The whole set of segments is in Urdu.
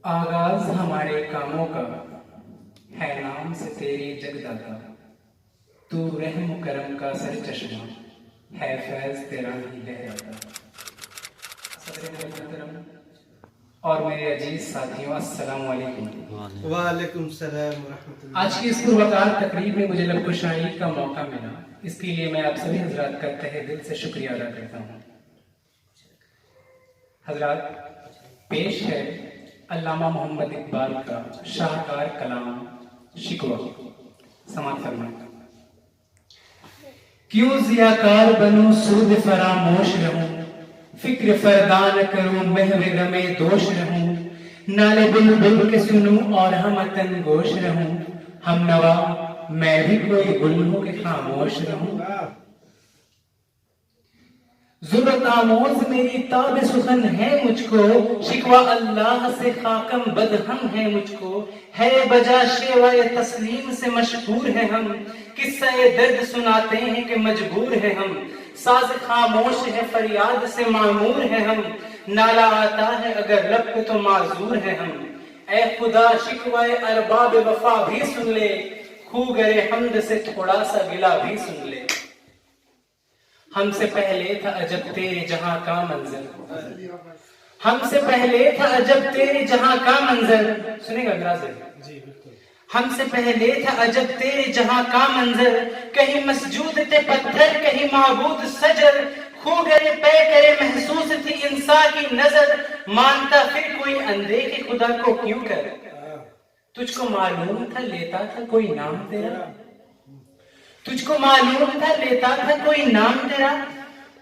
آغاز ہمارے کاموں کا ہے نام سے تیری جگداتا، تو رحم و کرم کا سر چشمہ ہے فیض تیرا ہی لہراتا۔ صدر محترم اور میرے عزیز ساتھیوں، السلام علیکم۔ وعلیکم السلام ورحمۃ اللہ۔ آج کی اس پروقار تقریب میں مجھے لب کشائی کا موقع ملا، اس کے لیے میں آپ سبھی حضرات کا تہہ دل سے شکریہ ادا کرتا ہوں۔ حضرات، پیش ہے علامہ محمد اقبال کا شاہکار کلام شکوہ، سماعت فرمائیں۔ کیوں ضیاءکار بنوں سود فراموش رہوں، فکر فردا نہ کروں محو غم دوش رہوں، نالے بلبل کے سنوں اور ہم وطن گوش رہوں، ہم نوا میں بھی کوئی گل ہوں کہ خاموش رہوں۔ ضرورت آموز میری تاب سخن ہے مجھ کو، شکوہ اللہ سے خاکم بدہم ہے مجھ کو، ہے بجا شیوہ تسلیم سے مشہور ہے ہم، قصہ درد سناتے ہیں کہ مجبور ہے ہم، ساز خاموش ہے فریاد سے معمور ہے ہم، نالا آتا ہے اگر لب پہ تو معذور ہے ہم۔ اے خدا شکوہ ارباب وفا بھی سن لے، خوگر حمد سے تھوڑا سا گلہ بھی سن لے۔ ہم سے پہلے تھا عجب تیرے جہاں کا منظر، ہم سے پہلے تھا عجب تیرے جہاں کا منظر، سنیں گا گراز ہے؟ ہم سے پہلے تھا عجب تیرے جہاں کا منظر، کہیں مسجود تھے پتھر کہیں معبود سجر، خوگر پے کرے محسوس تھی انسان کی نظر، مانتا پھر کوئی اندیکھے خدا کو کیوں کر، تجھ کو معلوم تھا لیتا تھا کوئی نام تیرا، تجھ کو معلوم تھا لیتا تھا کوئی نام تیرا،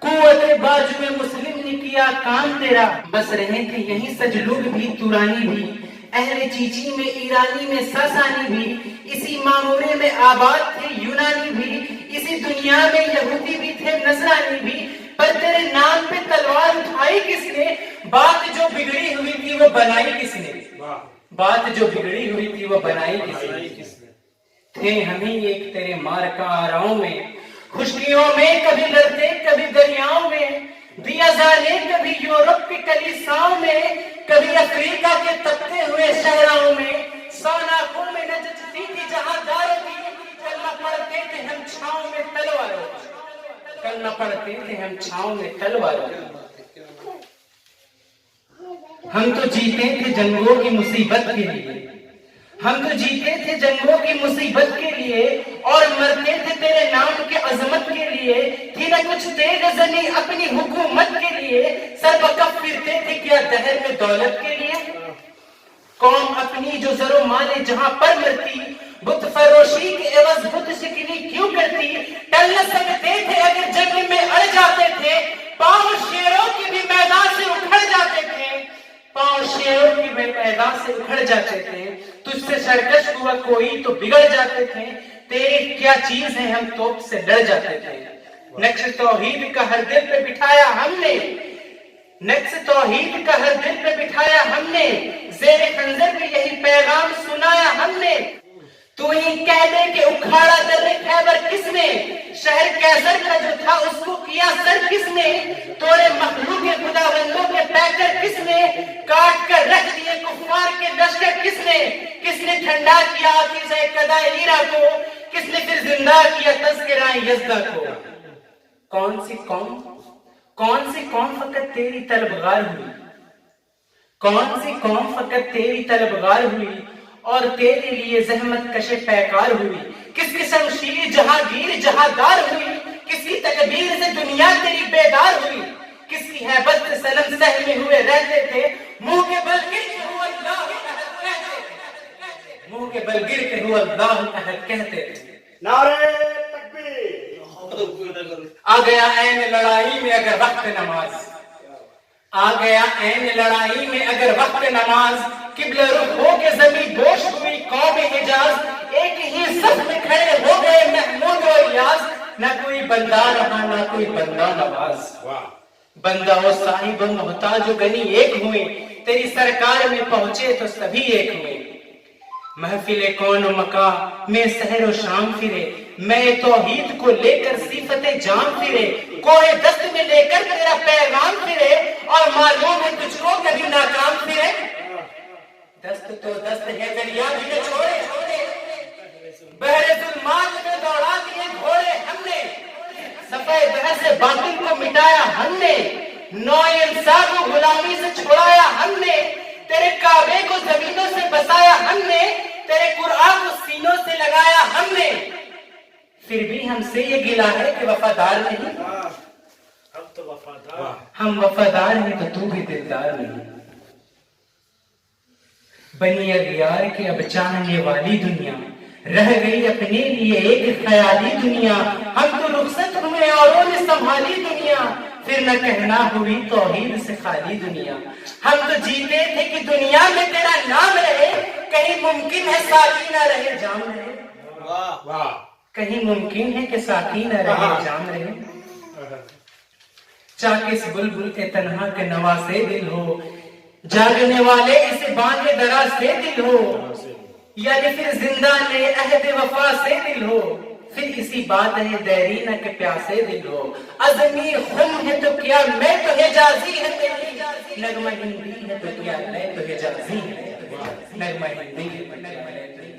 قوت بازو میں مسلم نے کیا کام تیرا، بس رہے تھے یہیں سجلوگ بھی تورانی بھی، اہل چیچی میں ایرانی میں ساسانی بھی، اسی معمورے میں آباد تھے یونانی بھی، اسی دنیا میں یہودی بھی تھے نصرانی بھی، پر تیرے نام پہ تلوار اٹھائی کس نے، بات جو بگڑی ہوئی تھی وہ بنائی کس نے، بات جو بگڑی ہوئی تھی وہ بنائی کس نے، تھے ہمیں ایک تیرے مارکا آراؤں میں، خشکیوں میں کبھی لڑتے کبھی دریاؤں میں، دیا زانے کبھی یورپ کے کلیساؤں میں، کبھی افریقہ کے تپتے ہوئے صحراؤں میں، ساناکوں میں نچتی تھی جہاں داروں کی، کلمہ پڑھتے تھے ہم چھاؤں میں تلواروں کی، کلمہ پڑھتے تھے ہم چھاؤں میں تلواروں کی۔ ہم تو جیتے تھے جنگوں کی مصیبت کے لیے، ہم تو جیتے تھے جنگوں کی مصیبت کے لیے، اور مرتے تھے تیرے نام کی عظمت کے لیے، تھی نہ کچھ تیغ زنی اپنی حکومت کے لیے، سر بکف پھرتے تھے کیا دہر میں دولت کے لیے، قوم اپنی جو زر و مال جہاں پر مرتی، بت فروشی کے عوض بت شکنی کیوں کرتی، ٹل نہ سکتے تھے اگر جنگ میں اڑ جاتے تھے، پاؤں شیروں کی بھی میدان سے اکھڑ جاتے تھے، پاؤں شیروں کی بھی میدان سے اکھڑ جاتے تھے، تجھ سے سرکش ہوا کوئی تو بگڑ جاتے تھے، تیری کیا چیز ہے ہم توپ سے ڈر جاتے تھے، نقش توحید کا ہر دل پہ بٹھایا ہم نے، نقش توحید کا ہر دل پہ بٹھایا ہم نے، زیر خنجر میں یہی پیغام سنایا ہم نے، تو ہی کہہ دے کہ اکھاڑا در خیبر کس نے، شہر کیسر کا جو تھا اس کو کیا سر کس نے، توڑے مخلوق خدا بندوں کے پیکر کس نے، کاٹ کر رکھ دیے کفار کے لشکر کس نے ٹھنڈا کیا آتش قضا ہیرا کو، کس نے پھر زندہ کیا تذکرہ یزدہ کو، کون سی قوم فقط تیری طلبگار ہوئی، کون سی قوم فقط تیری طلبگار ہوئی، اور تیرے لیے زحمت کش پیکار ہوئی، کس کی شمشیر جہانگیر جہاندار ہوئی، کس کی تکبیر سے دنیا تیری بیدار ہوئی، کس کی ہیبت سے صنم سہمے ہوئے رہتے تھے، منہ کے بل گر کے ہوا اللہ احد کہتے تھے، منہ کے بل گر کے ہوا اللہ احد کہتے تھے۔ نعرہ تکبیر! آ گیا عین لڑائی میں اگر وقت نماز، آ گیا عین لڑائی میں اگر وقت نماز، قبلہ رخ ہو کے زمین بوش ہوئی قوم حجاز، ایک ہی صف میں کھڑے ہو گئے محمود و الیاس، نہ کوئی بندہ رہا نہ کوئی بندہ نواز، بندہ و صاحب و محتاج و غنی ایک ہوئے، تیری سرکار میں پہنچے تو سبھی ایک ہوئے، محفل کون و مکان میں سحر و شام پھرے، میں توحید کو لے کر صفت جام پھرے، کوہ دست میں لے کر تیرا پیغام پھرے، اور معلوم ہے تجھ کو کبھی ناکام پھرے، تو دست ہے دریا بھی نہ چھوڑے بحر ظلمات میں دوڑا دیے گھوڑے ہم نے صفحہ بحر سے باطل کو مٹایا ہم نے نو انصاف کو غلامی سے چھڑایا ہم نے تیرے کعبے کو زمینوں سے بسایا ہم نے تیرے قرآن کو سینوں سے لگایا ہم نے پھر بھی ہم سے یہ گلا ہے کہ وفادار نہیں ہم تو وفادار ہم وفادار ہیں تو تو بھی دلدار نہیں بنی اغیار کے اب چاہنے والی دنیا رہ گئی اپنے لیے ایک خیالی دنیا ہم تو رخصت ہوئے اوروں نے سنبھالی دنیا پھر نہ کہنا ہوئی توحید سے خالی دنیا ہم تو جیتے تھے کہ دنیا میں تیرا نام رہے کہیں ممکن ہے ساقی نہ رہے جام رہے واہ واہ کہیں ممکن ہے کہ ساقی نہ رہے جام رہے چاکس بلبل کے تنہا کے نوا سے دل ہو جاگنے والے اسے بانگے درا سے دل ہو یعنی پھر زندہ نے عہد وفا سے دل ہو پھر اسی بات ہے دیرینہ کے پیاسے دل ہو عزمی خم ہے تو کیا میں تو حجازی ہے تیری نغمہ ہندی ہے تو کیا میں تو حجازی ہے نغمہ ہندی ہے تو کیا میں تو